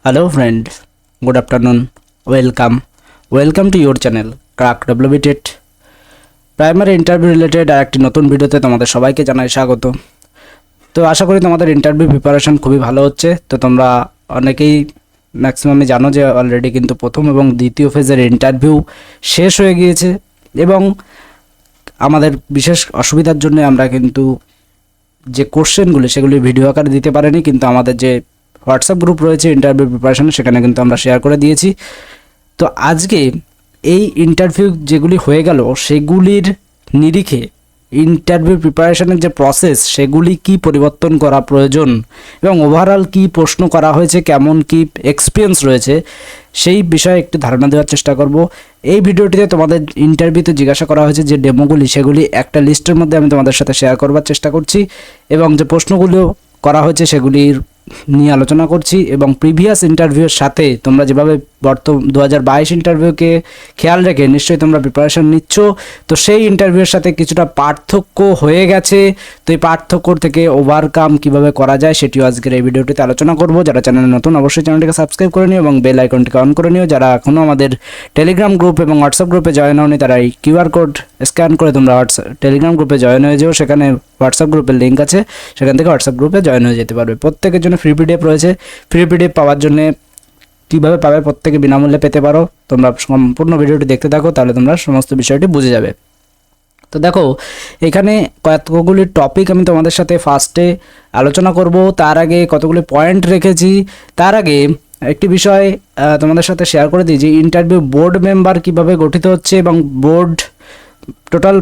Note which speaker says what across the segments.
Speaker 1: Hello friend, good afternoon, welcome to your channel Crack WBTET primary interview related আরেকটি নতুন ভিডিওতে তোমাদের সবাইকে জানাই স্বাগত। তো আশা করি তোমাদের ইন্টারভিউ প্রিপারেশন খুবই ভালো হচ্ছে। তো তোমরা অনেকেই ম্যাক্সিমামই জানো যে অলরেডি কিন্তু প্রথম এবং দ্বিতীয় ফেজের ইন্টারভিউ শেষ হয়ে গিয়েছে এবং আমাদের বিশেষ অসুবিধার জন্য আমরা কিন্তু যে কোশ্চেনগুলি সেগুলি ভিডিও আকারে দিতে পারিনি, কিন্তু আমাদের যে হোয়াটসঅ্যাপ গ্রুপ রয়েছে ইন্টারভিউ প্রিপারেশন সেখানে কিন্তু আমরা শেয়ার করে দিয়েছি। তো আজকে এই ইন্টারভিউ যেগুলি হয়ে গেল সেগুলির নিরিখে ইন্টারভিউ প্রিপারেশনের যে প্রসেস সেগুলি কি পরিবর্তন করা প্রয়োজন এবং ওভারঅল কি প্রশ্ন করা হয়েছে, কেমন কি এক্সপিরিয়েন্স রয়েছে সেই বিষয়ে একটু ধারণা দেওয়ার চেষ্টা করব। এই ভিডিওটিতে তোমাদের ইন্টারভিউতে জিজ্ঞাসা করা হয়েছে যে ডেমোগুলি সেগুলি একটা লিস্টের মধ্যে আমি তোমাদের সাথে শেয়ার করবার চেষ্টা করছি এবং যে প্রশ্নগুলো করা হয়েছে সেগুলির নিয়ে আলোচনা করছি এবং প্রিভিয়াস ইন্টারভিউয়ের সাথে তোমরা যেভাবে 2022 ইন্টারভিউকে খেয়াল রেখে নিশ্চয়ই তোমরা প্রিপারেশন নিচ্ছ, তো সেই ইন্টারভিউয়ের সাথে কিছুটা পার্থক্য হয়ে গেছে। তো এই পার্থক্য থেকে ওভারকাম কিভাবে করা যায় সেটিও আজকের এই ভিডিওটিতে আলোচনা করব। যারা চ্যানেলে নতুন অবশ্যই চ্যানেলটিকে সাবস্ক্রাইব করে নিও এবং বেল আইকনটিকে অন করে নিও। যারা এখনও আমাদের টেলিগ্রাম গ্রুপ এবং হোয়াটসঅ্যাপ গ্রুপে জয়েন হওনি তারা এই কিউআর কোড স্ক্যান করে তোমরা টেলিগ্রাম গ্রুপে জয়েন হয়ে যাও। সেখানে হোয়াটসঅ্যাপ গ্রুপের লিঙ্ক আছে, সেখান থেকে হোয়াটসঅ্যাপ গ্রুপে জয়েন হয়ে যেতে পারবে। প্রত্যেকের জন্য ফ্রি পিডিএফ রয়েছে। ফ্রি পিডিএফ পাওয়ার জন্য কীভাবে পাবে, প্রত্যেকে বিনামূল্যে পেতে পারো। তোমরা সম্পূর্ণ ভিডিওটি দেখতে থাকো, তাহলে তোমরা সমস্ত বিষয়টি বুঝে যাবে। তো দেখো এখানে কতগুলি টপিক আমি তোমাদের সাথে ফার্স্টে আলোচনা করব। তার আগে কতগুলি পয়েন্ট রেখেছি। তার আগে একটি বিষয় তোমাদের সাথে শেয়ার করে দিই যে ইন্টারভিউ বোর্ড মেম্বার কিভাবে গঠিত হচ্ছে এবং বোর্ড টোটাল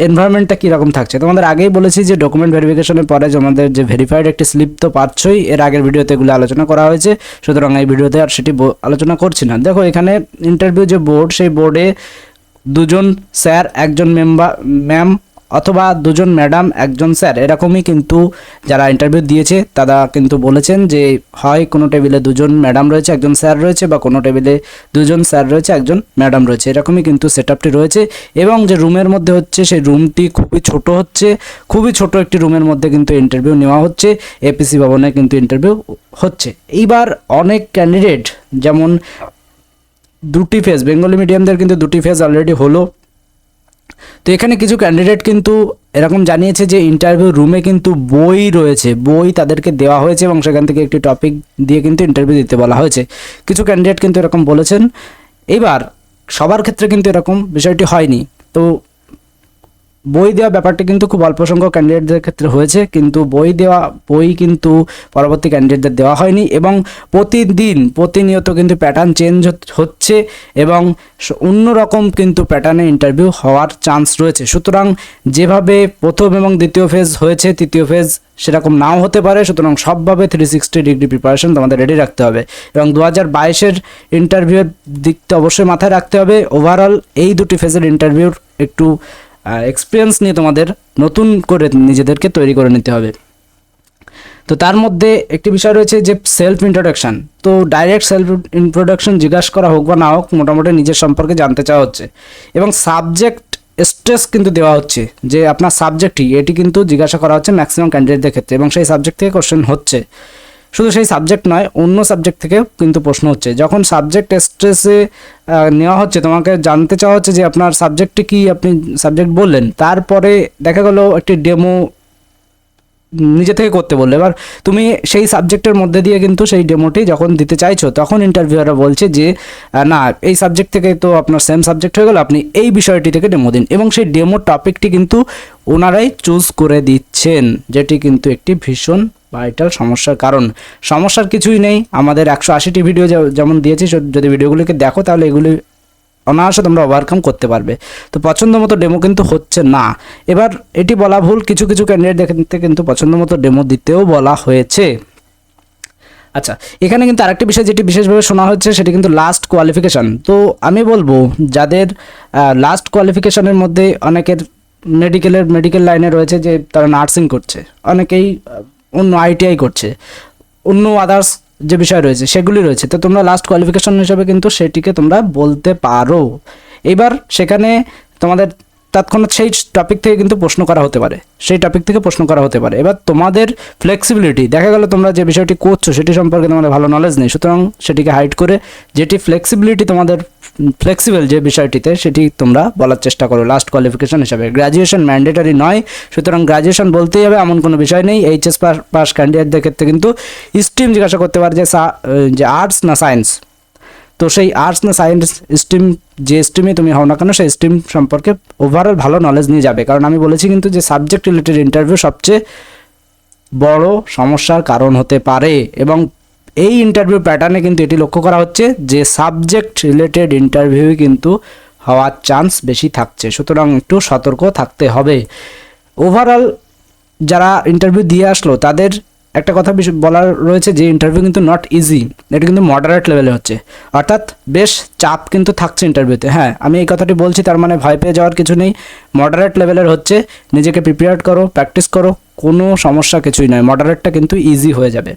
Speaker 1: এনভায়রনমেন্টটা কীরকম থাকছে। তোমাদের আগেই বলেছি যে ডকুমেন্ট ভেরিফিকেশনের পরে আমাদের যে ভেরিফাইড একটি স্লিপ তো পাচ্ছই, এর আগের ভিডিওতে এগুলো আলোচনা করা হয়েছে, সুতরাং এই ভিডিওতে আর সেটি আলোচনা করছি না। দেখো এখানে ইন্টারভিউ যে বোর্ড, সেই বোর্ডে দুজন স্যার একজন ম্যাম অথবা দুজন ম্যাডাম একজন স্যার এরকমই কিন্তু যারা ইন্টারভিউ দিয়েছে তারা কিন্তু বলেছেন যে হয় কোনো টেবিলে দুজন ম্যাডাম রয়েছে একজন স্যার রয়েছে বা কোনো টেবিলে দুজন স্যার রয়েছে একজন ম্যাডাম রয়েছে, এরকমই কিন্তু সেটআপটি রয়েছে। এবং যে রুমের মধ্যে হচ্ছে সেই রুমটি খুবই ছোট হচ্ছে, খুবই ছোট একটি রুমের মধ্যে কিন্তু ইন্টারভিউ নেওয়া হচ্ছে। এপিসি ভবনে কিন্তু ইন্টারভিউ হচ্ছে। এইবার অনেক ক্যান্ডিডেট যেমন দুটি ফেজ, বেঙ্গলি মিডিয়ামদের কিন্তু দুটি ফেজ অলরেডি হলো। তো এখানে কিছু ক্যান্ডিডেট কিন্তু এরকম জানিয়েছে যে ইন্টারভিউ রুমে কিন্তু বই রয়েছে, বই তাদেরকে দেওয়া হয়েছে এবং সেখান থেকে একটি টপিক দিয়ে কিন্তু ইন্টারভিউ দিতে বলা হয়েছে। কিছু ক্যান্ডিডেট কিন্তু এরকম বলেছেন। এবার সবার ক্ষেত্রে কিন্তু এরকম বিষয়টি হয়নি। তো বই দেওয়া ব্যাপারটি কিন্তু খুব অল্প সংখ্যক ক্যান্ডিডেটদের ক্ষেত্রে হয়েছে, কিন্তু বই কিন্তু পরবর্তী ক্যান্ডিডেটদের দেওয়া হয়নি এবং প্রতিনিয়ত কিন্তু প্যাটার্ন চেঞ্জ হচ্ছে এবং অন্যরকম কিন্তু প্যাটার্নে ইন্টারভিউ হওয়ার চান্স রয়েছে। সুতরাং যেভাবে প্রথম এবং দ্বিতীয় ফেজ হয়েছে তৃতীয় ফেজ সেরকম নাও হতে পারে। সুতরাং সবভাবে 360 ডিগ্রি প্রিপারেশন তোমাদের রেডি রাখতে হবে এবং 2022-এর ইন্টারভিউর দিকটা অবশ্যই মাথায় রাখতে হবে। ওভারঅল এই দুটি ফেজের ইন্টারভিউর একটু এক্সপিরিয়েন্স নিয়ে তোমাদের নতুন করে নিজেদেরকে তৈরি করে নিতে হবে। তো তার মধ্যে একটি বিষয় রয়েছে যে সেলফ ইন্ট্রোডাকশান। তো ডাইরেক্ট সেলফ ইন্ট্রোডাকশন জিজ্ঞাসা করা হোক বা না হোক, মোটামুটি নিজের সম্পর্কে জানতে চাওয়া হচ্ছে এবং সাবজেক্ট স্ট্রেস কিন্তু দেওয়া হচ্ছে যে আপনার সাবজেক্টই, এটি কিন্তু জিজ্ঞাসা করা হচ্ছে ম্যাক্সিমাম ক্যান্ডিডেটদের ক্ষেত্রে এবং সেই সাবজেক্ট থেকে কোশ্চেন হচ্ছে। শুধু সেই সাবজেক্ট নয়, অন্য সাবজেক্ট থেকেও কিন্তু প্রশ্ন হচ্ছে। যখন সাবজেক্ট স্ট্রেসে নেওয়া হচ্ছে, তোমাকে জানতে চাওয়া হচ্ছে যে আপনার সাবজেক্টে কি, আপনি সাবজেক্ট বললেন, তারপরে দেখা গেল একটি ডেমো নিজে থেকে করতে বললো। এবার তুমি সেই সাবজেক্টের মধ্যে দিয়ে কিন্তু সেই ডেমোটি যখন দিতে চাইছো তখন ইন্টারভিউয়াররা বলছে যে না, এই সাবজেক্ট থেকে তো আপনার সেম সাবজেক্ট হয়ে গেল, আপনি এই বিষয়টি থেকে ডেমো দিন এবং সেই ডেমো টপিকটি কিন্তু ওনারাই চুজ করে দিচ্ছেন, যেটি কিন্তু একটি ভীষণ ভাইটাল সমস্যার কারণ। সমস্যার কিছুই নেই, আমাদের 180টি ভিডিও যেমন দিয়েছি, যদি ভিডিওগুলিকে দেখো তাহলে এগুলি অনায়াসে তোমরা ওভারকাম করতে পারবে। তো পছন্দ মতো ডেমো কিন্তু হচ্ছে না। এবার এটি বলা ভুল, কিছু কিছু ক্যান্ডিডেট দেখতে কিন্তু পছন্দ মতো ডেমো দিতেও বলা হয়েছে। আচ্ছা, এখানে কিন্তু আরেকটি বিষয় যেটি বিশেষভাবে শোনা হচ্ছে সেটি কিন্তু লাস্ট কোয়ালিফিকেশান। তো আমি বলবো যাদের লাস্ট কোয়ালিফিকেশানের মধ্যে অনেকের মেডিকেল লাইনে রয়েছে যে তারা নার্সিং করছে, অনেকেই অন্য আইটিআই করছে, অন্য আদার্স যে বিষয় রয়েছে সেগুলি রয়েছে। তো তোমরা লাস্ট কোয়ালিফিকেশন হিসাবে কিন্তু সেটিকে তোমরা বলতে পারো। এবার সেখানে তোমাদের তৎক্ষণাৎ সেই টপিক থেকে কিন্তু প্রশ্ন করা হতে পারে, সেই টপিক থেকে প্রশ্ন করা হতে পারে। এবার তোমাদের ফ্লেক্সিবিলিটি, দেখা গেল তোমরা যে বিষয়টি করছো সেটি সম্পর্কে তোমাদের ভালো নলেজ নেই, সুতরাং সেটিকে হাইড করে যেটি ফ্লেক্সিবিলিটি তোমাদের ফ্লেক্সিবল যে বিষয়টিতে সেটি তোমরা বলার চেষ্টা করো লাস্ট কোয়ালিফিকেশন হিসাবে। গ্র্যাজুয়েশন ম্যান্ডেটারি নয়, সুতরাং গ্র্যাজুয়েশন বলতেই হবে এমন কোনো বিষয় নেই। এইচএস পাস ক্যান্ডিডেটদের ক্ষেত্রে কিন্তু স্ট্রিম জিজ্ঞাসা করতে পারে যে আর্টস না সায়েন্স, তো সেই আর্টস না সায়েন্স স্ট্রিম, যে স্ট্রিমে তুমি হও না কেন সেই স্ট্রিম সম্পর্কে ওভারঅল ভালো নলেজ নিয়ে যাবে। কারণ আমি বলেছি কিন্তু যে সাবজেক্ট রিলেটেড ইন্টারভিউ সবচেয়ে বড় সমস্যার কারণ হতে পারে, এবং এই ইন্টারভিউ প্যাটার্নে কিন্তু এটি লক্ষ্য করা হচ্ছে যে সাবজেক্ট রিলেটেড ইন্টারভিউ কিন্তু হওয়ার চান্স বেশি থাকছে, সুতরাং একটু সতর্ক থাকতে হবে। ওভারঅল যারা ইন্টারভিউ দিয়ে আসলো তাদের একটা কথা বলার রয়েছে যে ইন্টারভিউ কিন্তু নট ইজি, এটা কিন্তু মডারেট লেভেলে হচ্ছে, অর্থাৎ বেশ চাপ কিন্তু থাকছে ইন্টারভিউতে। হ্যাঁ, আমি এই কথাটি বলছি তার মানে ভয় পেয়ে যাওয়ার কিছু নেই, মডারেট লেভেলের হচ্ছে, নিজেকে প্রিপেয়ার করো, প্র্যাকটিস করো, কোনো সমস্যা কিছুই নয়, মডারেটটা কিন্তু ইজি হয়ে যাবে।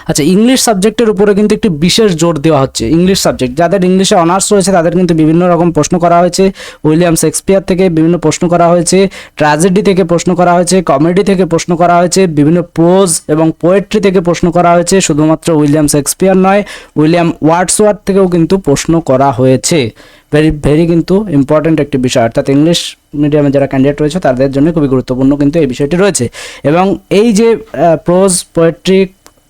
Speaker 1: আচ্ছা, ইংলিশ সাবজেক্টের উপরে কিন্তু একটি বিশেষ জোর দেওয়া হচ্ছে। ইংলিশ সাবজেক্ট, যাদের ইংলিশে অনার্স রয়েছে তাদের কিন্তু বিভিন্ন রকম প্রশ্ন করা হয়েছে, উইলিয়াম শেক্সপিয়ার থেকে বিভিন্ন প্রশ্ন করা হয়েছে, ট্র্যাজেডি থেকে প্রশ্ন করা হয়েছে, কমেডি থেকে প্রশ্ন করা হয়েছে, বিভিন্ন প্রোজ এবং পোয়েট্রি থেকে প্রশ্ন করা হয়েছে, শুধুমাত্র উইলিয়াম শেক্সপিয়ার নয়, উইলিয়াম ওয়ার্ডসওয়ার্থ থেকেও কিন্তু প্রশ্ন করা হয়েছে। ভেরি কিন্তু ইম্পর্ট্যান্ট একটি বিষয়, অর্থাৎ ইংলিশ মিডিয়ামে যারা ক্যান্ডিডেট রয়েছে তাদের জন্য খুবই গুরুত্বপূর্ণ কিন্তু এই বিষয়টি রয়েছে। এবং এই যে প্রোজ, পোয়েট্রি,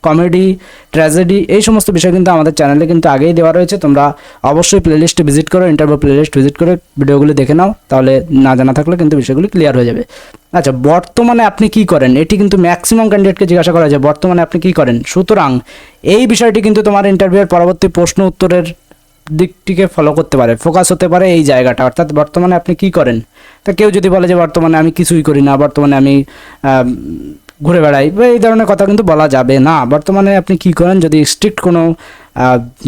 Speaker 1: কমেডি, ট্র্যাজেডি, এই সমস্ত বিষয় কিন্তু আমাদের চ্যানেলে কিন্তু আগেই দেওয়া রয়েছে, তোমরা অবশ্যই প্লেলিস্টে ভিজিট করো, ইন্টারভিউ প্লেলিস্ট ভিজিট করে ভিডিওগুলি দেখে নাও, তাহলে না জানা থাকলে কিন্তু বিষয়গুলি ক্লিয়ার হয়ে যাবে। আচ্ছা, বর্তমানে আপনি কি করেন, এটি কিন্তু ম্যাক্সিমাম ক্যান্ডিডেটকে জিজ্ঞাসা করা যায়, বর্তমানে আপনি কি করেন। সুতরাং এই বিষয়টি কিন্তু তোমার ইন্টারভিউয়ের পরবর্তী প্রশ্ন উত্তরের দিকটিকে ফলো করতে পারে, ফোকাস হতে পারে এই জায়গাটা, অর্থাৎ বর্তমানে আপনি কি করেন। তা কেউ যদি বলে যে বর্তমানে আমি কিছুই করি না, বর্তমানে আমি ঘুরে বেড়াই, এই ধরনের কথা কিন্তু বলা যাবে না। বর্তমানে আপনি কি করেন, যদি স্ট্রিক্ট কোনো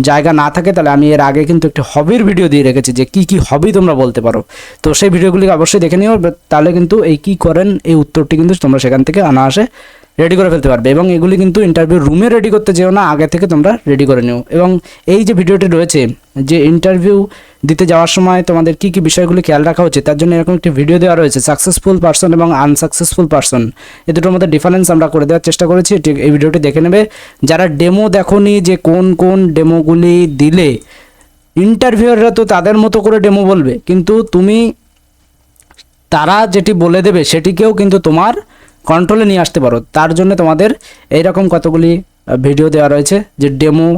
Speaker 1: জায়গা না থাকে তাহলে আমি এর আগে কিন্তু একটি হবির ভিডিও দিয়ে রেখেছি যে কি কি হবি তোমরা বলতে পারো, তো সেই ভিডিওগুলি অবশ্যই দেখে নিও, তাহলে কিন্তু এই কি করেন এই উত্তরটি কিন্তু তোমরা সেখান থেকে অনায়াসে রেডি করে ফেলতে পারবে। এবং এগুলি কিন্তু ইন্টারভিউ রুমে রেডি করতে যেও না, আগে থেকে তোমরা রেডি করে নিও। এবং এই যে ভিডিওটি রয়েছে যে ইন্টারভিউ দিতে যাওয়ার সময় তোমাদের কি কি বিষয়গুলি খেয়াল রাখা উচিত, তার জন্য এরকম একটি ভিডিও দেওয়া রয়েছে, সাকসেসফুল পারসন এবং আনসাকসেসফুল পারসন, এ দুটোর মধ্যে ডিফারেন্স আমরা করে দেওয়ার চেষ্টা করেছি, ঠিক এই ভিডিওটি দেখে নেবে। যারা ডেমো দেখোনি যে কোন কোন ডেমোগুলি দিলে ইন্টারভিউয়াররা তো তাদের মতো করে ডেমো বলবে, কিন্তু তুমি তারা যেটি বলে দেবে সেটিকেও কিন্তু তোমার কন্ট্রোলে নিয়ে আসতে পারো, তার জন্য তোমাদের এইরকম কতগুলি ভিডিও দেওয়া রয়েছে যে ডেমো,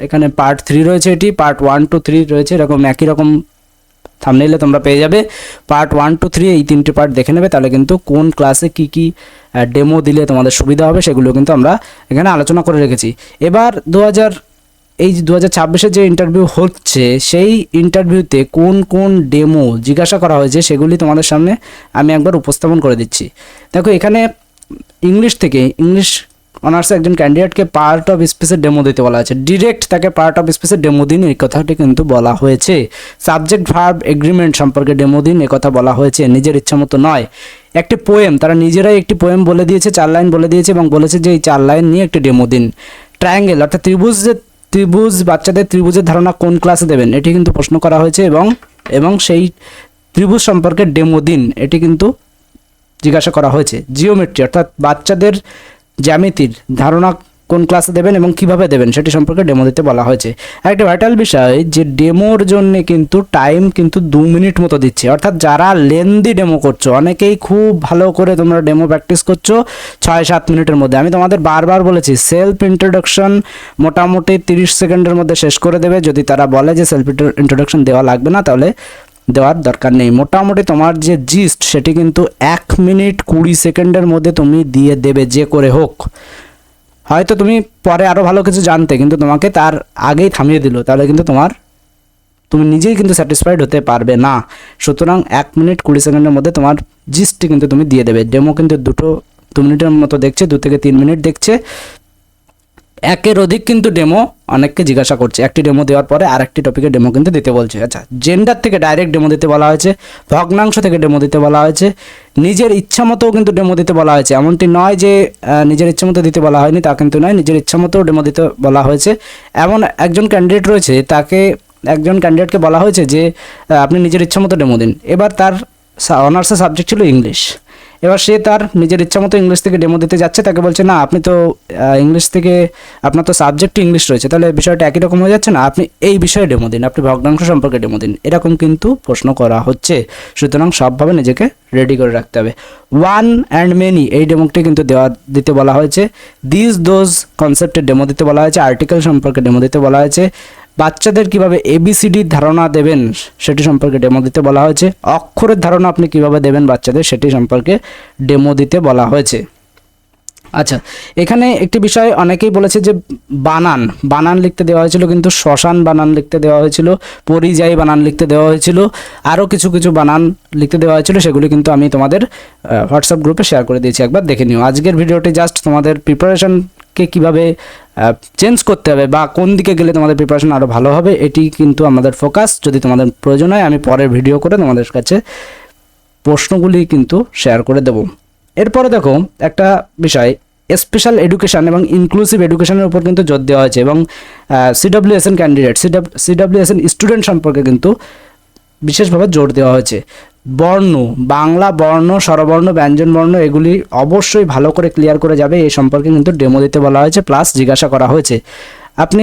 Speaker 1: এখানে পার্ট 3 রয়েছে, এটি পার্ট 1 to 3 রয়েছে, এরকম একই রকম থাম্বনেইলে তোমরা পেয়ে যাবে। পার্ট 1 to 3 এই 3টে পার্ট দেখে নেবে, তাহলে কিন্তু কোন ক্লাসে কি কি ডেমো দিলে তোমাদের সুবিধা হবে সেগুলো কিন্তু আমরা এখানে আলোচনা করে রেখেছি। এবার 2026-এর যে ইন্টারভিউ হচ্ছে সেই ইন্টারভিউতে কোন কোন ডেমো জিজ্ঞাসা করা হয়েছে সেগুলি তোমাদের সামনে আমি একবার উপস্থাপন করে দিচ্ছি। দেখো, এখানে ইংলিশ অনার্সে একজন ক্যান্ডিডেটকে পার্ট অফ স্পিচের ডেমো দিতে বলা হয়েছে, ডিরেক্ট তাকে পার্ট অফ স্পিচের ডেমো দিন এই কথাটি কিন্তু বলা হয়েছে। সাবজেক্ট ভার্ব এগ্রিমেন্ট সম্পর্কে ডেমো দিন এ কথা বলা হয়েছে, নিজের ইচ্ছা মতো নয়। একটি পোয়েম, তারা নিজেরাই একটি পোয়েম বলে দিয়েছে, 4 লাইন বলে দিয়েছে এবং বলেছে যে এই 4 লাইন নিয়ে একটি ডেমো দিন। ট্রায়াঙ্গেল অর্থাৎ ত্রিভুজ, বাচ্চাদের ত্রিভুজের ধারণা কোন ক্লাসে দেবেন এটি কিন্তু প্রশ্ন করা হয়েছে, এবং সেই ত্রিভুজ সম্পর্কে ডেমো দিন এটি কিন্তু জিজ্ঞাসা করা হয়েছে। জিওমেট্রি অর্থাৎ বাচ্চাদের জ্যামিতির ধারণা কোন ক্লাসে দেবেন এবং কিভাবে দেবেন সেটি সম্পর্কে ডেমো দিতে বলা হয়েছে। একটা ভাইটাল বিষয় যে ডেমোর জন্য কিন্তু টাইম কিন্তু 2 মিনিট মতো দিচ্ছে, অর্থাৎ যারা লেন্দি ডেমো করছো, অনেকেই খুব ভালো করে তোমরা ডেমো প্র্যাকটিস করছো 6-7 মিনিটের মধ্যে। আমি তোমাদের বারবার বলেছি সেলফ ইন্ট্রোডাকশন মোটামুটি 30 সেকেন্ডের মধ্যে শেষ করে দেবে। যদি তারা বলে যে সেলফ ইন্ট্রোডাকশন দেওয়া লাগবে না তাহলে দেওয়ার দরকার নেই। মোটামুটি তোমার যে জিস্ট সেটি কিন্তু 1 মিনিট 20 সেকেন্ডের মধ্যে তুমি দিয়ে দেবে, যে করে হোক। হয়তো তুমি পরে আরও ভালো কিছু জানতে, কিন্তু তোমাকে তার আগেই থামিয়ে দিল, তাহলে কিন্তু তুমি নিজেই কিন্তু স্যাটিসফাইড হতে পারবে না। সুতরাং 1 মিনিট 20 সেকেন্ডের মধ্যে তোমার জিস্টটি কিন্তু তুমি দিয়ে দেবে। ডেমো কিন্তু 2 মিনিটের মতো দেখছে, 2 থেকে 3 মিনিট দেখছে। একের অধিক কিন্তু ডেমো অনেককে জিজ্ঞাসা করছে, একটি ডেমো দেওয়ার পরে আরেকটি টপিকের ডেমো কিন্তু দিতে বলছে। আচ্ছা, জেন্ডার থেকে ডাইরেক্ট ডেমো দিতে বলা হয়েছে, ভগ্নাংশ থেকে ডেমো দিতে বলা হয়েছে, নিজের ইচ্ছা মতো কিন্তু ডেমো দিতে বলা হয়েছে। এমনটি নয় যে নিজের ইচ্ছা মতো দিতে বলা হয়নি, তা কিন্তু নয়, নিজের ইচ্ছা মতো ডেমো দিতে বলা হয়েছে। এমন একজন ক্যান্ডিডেট রয়েছে, তাকে একজন ক্যান্ডিডেটকে বলা হয়েছে যে আপনি নিজের ইচ্ছা মতো ডেমো দিন। এবার তার অনার্সের সাবজেক্ট ছিল ইংলিশ। এবার সে তার নিজের ইচ্ছা মতো ইংলিশ থেকে ডেমো দিতে যাচ্ছে, তাকে বলছে না আপনি তো ইংলিশ থেকে আপনার তো সাবজেক্ট ইংলিশ রয়েছে, তাহলে বিষয়টা একই রকম হয়ে যাচ্ছে না, আপনি এই বিষয়ে ডেমো দিন, আপনি ভগ্নাংশ সম্পর্কে ডেমো দিন, এরকম কিন্তু প্রশ্ন করা হচ্ছে। সুতরাং সবভাবে নিজেকে রেডি করে রাখতে হবে। ওয়ান অ্যান্ড মেনি এই ডেমোটি কিন্তু দিতে বলা হয়েছে। দিস দোজ কনসেপ্টের ডেমো দিতে বলা হয়েছে। আর্টিকেল সম্পর্কে ডেমো দিতে বলা হয়েছে। বাচ্চাদের কিভাবে এবিসিডির ধারণা দেবেন সেটি সম্পর্কে ডেমো দিতে বলা হয়েছে। অক্ষরের ধারণা আপনি কিভাবে দেবেন বাচ্চাদের সেটি সম্পর্কে ডেমো দিতে বলা হয়েছে। আচ্ছা, এখানে একটি বিষয় অনেকেই বলেছে যে বানান লিখতে দেওয়া হয়েছিল, কিন্তু শ্মশান বানান লিখতে দেওয়া হয়েছিল, পরিযায়ী বানান লিখতে দেওয়া হয়েছিল, আরও কিছু কিছু বানান লিখতে দেওয়া হয়েছিল, সেগুলি কিন্তু আমি তোমাদের হোয়াটসঅ্যাপ গ্রুপে শেয়ার করে দিয়েছি, একবার দেখে নিও। আজকের ভিডিওটি জাস্ট তোমাদের প্রিপারেশনকে কীভাবে চেঞ্জ করতে হবে বা কোন দিকে গেলে তোমাদের প্রিপারেশন আরও ভালো হবে, এটি কিন্তু আমাদের ফোকাস। যদি তোমাদের প্রয়োজন হয় আমি পরের ভিডিও করে তোমাদের কাছে প্রশ্নগুলি কিন্তু শেয়ার করে দেব। এরপরে দেখো একটা বিষয়, স্পেশাল এডুকেশন এবং ইনক্লুসিভ এডুকেশনের উপর কিন্তু জোর দেওয়া হয়েছে এবং সিডব্লিউএসএন ক্যান্ডিডেট সিডব্লিউএসএন স্টুডেন্ট সম্পর্কে কিন্তু বিশেষভাবে জোর দেওয়া হয়েছে। বাংলা বর্ণ, স্বরবর্ণ, ব্যঞ্জনবর্ণ এগুলি অবশ্যই ভালো করে ক্লিয়ার করে যাবে, এই সম্পর্কে কিন্তু ডেমো দিতে বলা হয়েছে, প্লাস জিজ্ঞাসা করা হয়েছে। আপনি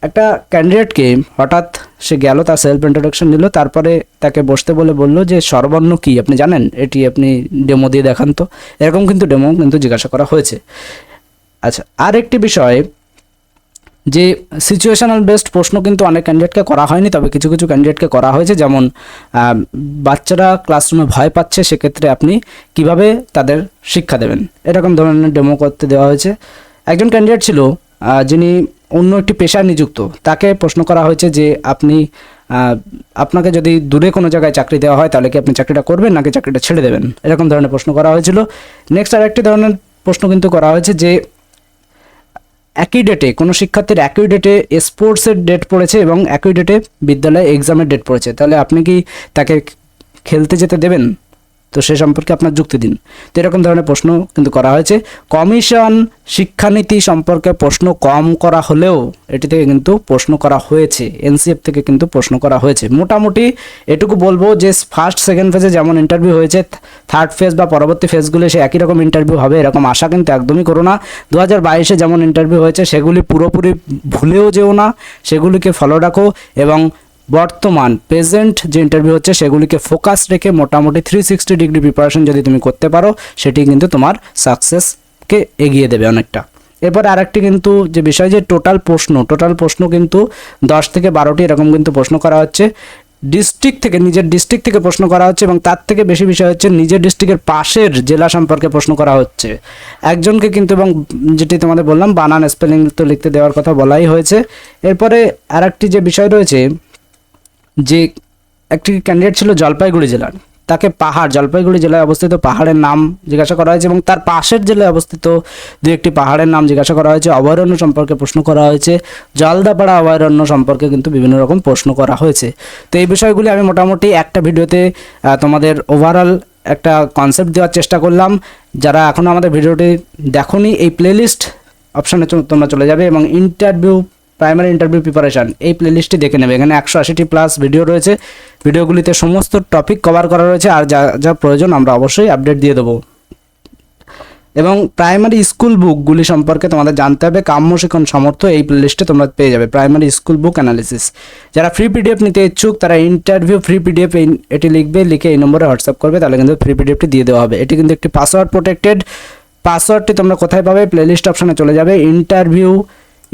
Speaker 1: একটা ক্যান্ডিডেটকে হঠাৎ সে গেল, তার সেলফ ইন্ট্রোডাকশন দিল, তারপরে তাকে বসতে বললো যে স্বরবর্ণ কি আপনি জানেন, এটি আপনি ডেমো দিয়ে দেখান তো, এরকম কিন্তু ডেমো কিন্তু জিজ্ঞাসা করা হয়েছে। আচ্ছা, আর একটি বিষয় যে সিচুয়েশনাল বেসড প্রশ্ন কিন্তু অনেক ক্যান্ডিডেটকে করা হয়নি, তবে কিছু কিছু ক্যান্ডিডেটকে করা হয়েছে। যেমন বাচ্চারা ক্লাসরুমে ভয় পাচ্ছে, সেক্ষেত্রে আপনি কিভাবে তাদের শিক্ষা দেবেন, এরকম ধরনের ডেমো করতে দেওয়া হয়েছে। একজন ক্যান্ডিডেট ছিল যিনি অন্য একটি পেশায় নিযুক্ত, তাকে প্রশ্ন করা হয়েছে যে আপনাকে যদি দূরে কোনো জায়গায় চাকরি দেওয়া হয় তাহলে কি আপনি চাকরিটা করবেন নাকি চাকরিটা ছেড়ে দেবেন, এরকম ধরনের প্রশ্ন করা হয়েছিল। নেক্সট আরেকটি ধরনের প্রশ্ন কিন্তু করা হয়েছে যে একই ডেটে কোনো শিক্ষার্থীর একই ডেটে স্পোর্টসের ডেট পড়েছে এবং একই ডেটে বিদ্যালয়ে এক্সামের ডেট পড়েছে, তাহলে আপনি কি তাকে খেলতে যেতে দেবেন, তো সে সম্পর্কে আপনার যুক্তি দিন। তো এরকম ধরনের প্রশ্ন কিন্তু করা হয়েছে। কমিশন শিক্ষানীতি সম্পর্কে প্রশ্ন কম করা হলেও এটি থেকে কিন্তু প্রশ্ন করা হয়েছে, এনসিএফ থেকে কিন্তু প্রশ্ন করা হয়েছে। মোটামুটি এটুকু বলবো যে ফার্স্ট সেকেন্ড ফেজে যেমন ইন্টারভিউ হয়েছে, থার্ড ফেজ বা পরবর্তী ফেজগুলি সে একই রকম ইন্টারভিউ হবে এরকম আশা কিন্তু একদমই করো না। 2022-এ যেমন ইন্টারভিউ হয়েছে সেগুলি পুরোপুরি ভুলেও যেও না, সেগুলিকে ফলো রাখো এবং বর্তমান প্রেজেন্ট যে ইন্টারভিউ হচ্ছে সেগুলিকে ফোকাস রেখে মোটামুটি 360 ডিগ্রি প্রিপারেশন যদি তুমি করতে পারো, সেটি কিন্তু তোমার সাকসেসকে এগিয়ে দেবে অনেকটা। এরপর আরেকটি কিন্তু যে বিষয় যে টোটাল প্রশ্ন কিন্তু 10 থেকে 12টি এরকম কিন্তু প্রশ্ন করা হচ্ছে। নিজের ডিস্ট্রিক্ট থেকে প্রশ্ন করা হচ্ছে এবং তার থেকে বেশি বিষয় হচ্ছে নিজের ডিস্ট্রিক্টের পাশের জেলা সম্পর্কে প্রশ্ন করা হচ্ছে একজনকে কিন্তু, এবং যেটি তোমাদের বললাম বানান স্পেলিং তো লিখতে দেওয়ার কথা বলাই হয়েছে। এরপরে আরেকটি যে বিষয় রয়েছে যে একটি ক্যান্ডিডেট ছিল জলপাইগুড়ি জেলার, তাকে জলপাইগুড়ি জেলায় অবস্থিত পাহাড়ের নাম জিজ্ঞাসা করা হয়েছে এবং তার পাশের জেলায় অবস্থিত দু একটি পাহাড়ের নাম জিজ্ঞাসা করা হয়েছে। অভয়ারণ্য সম্পর্কে প্রশ্ন করা হয়েছে, জলদাপাড়া অভয়ারণ্য সম্পর্কে কিন্তু বিভিন্ন রকম প্রশ্ন করা হয়েছে। তো এই বিষয়গুলি আমি মোটামুটি একটা ভিডিওতে তোমাদের ওভারঅল একটা কনসেপ্ট দেওয়ার চেষ্টা করলাম। যারা এখনও আমাদের ভিডিওটি দেখোনি, এই প্লেলিস্ট অপশানে তোমরা চলে যাবে এবং প্রাইমারি ইন্টারভিউ প্রিপারেশান এই প্লেলিস্টটি দেখে নেবে। এখানে 180টি প্লাস ভিডিও রয়েছে, ভিডিওগুলিতে সমস্ত টপিক কভার করা রয়েছে, আর যা যা প্রয়োজন আমরা অবশ্যই আপডেট দিয়ে দেবো। এবং প্রাইমারি স্কুল বুকগুলি সম্পর্কে তোমাদের জানতে হবে, কাম্য শিক্ষণ সামর্থ্য এই প্লেলিস্টে তোমরা পেয়ে যাবে প্রাইমারি স্কুল বুক অ্যানালিসিস। যারা ফ্রি পিডিএফ নিতে ইচ্ছুক তারা ইন্টারভিউ ফ্রি পিডিএফ এটি লিখে এই নম্বরে হোয়াটসঅ্যাপ করবে, তাহলে কিন্তু ফ্রি পিডিএফটি দিয়ে দেওয়া হবে। এটি কিন্তু একটি পাসওয়ার্ড প্রোটেক্টেড। পাসওয়ার্ডটি তোমরা কোথায় পাবে, প্লেলিস্ট অপশানে চলে যাবে,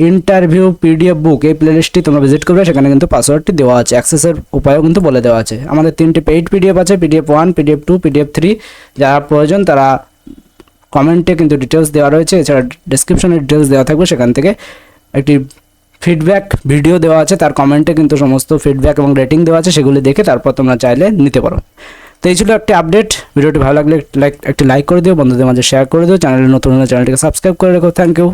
Speaker 1: ইন্টারভিউ পিডিএফ বুক এই প্লেলিস্টটি তোমরা ভিজিট করবে, সেখানে কিন্তু পাসওয়ার্ডটি দেওয়া আছে, অ্যাক্সেসের উপায়ও কিন্তু বলে দেওয়া আছে। আমাদের 3টি পেইড পিডিএফ আছে, পিডিএফ 1, পিডিএফ 2, পিডিএফ 3। যারা প্রয়োজন তারা কমেন্টে কিন্তু ডিটেলস দেওয়া রয়েছে, এছাড়া ডেসক্রিপশনে ডিটেলস দেওয়া থাকবে, সেখান থেকে একটি ফিডব্যাক ভিডিও দেওয়া আছে, তার কমেন্টে কিন্তু সমস্ত ফিডব্যাক এবং রেটিং দেওয়া আছে, সেগুলি দেখে তারপর তোমরা চাইলে নিতে পারো। তো এই ছিল একটি আপডেট। ভিডিওটি ভালো লাগলে একটি লাইক করে দিও, বন্ধুদের মাঝে শেয়ার করে দিও, চ্যানেলে নতুন হলে চ্যানেলটিকে সাবস্ক্রাইব করে রেখো। Thank you.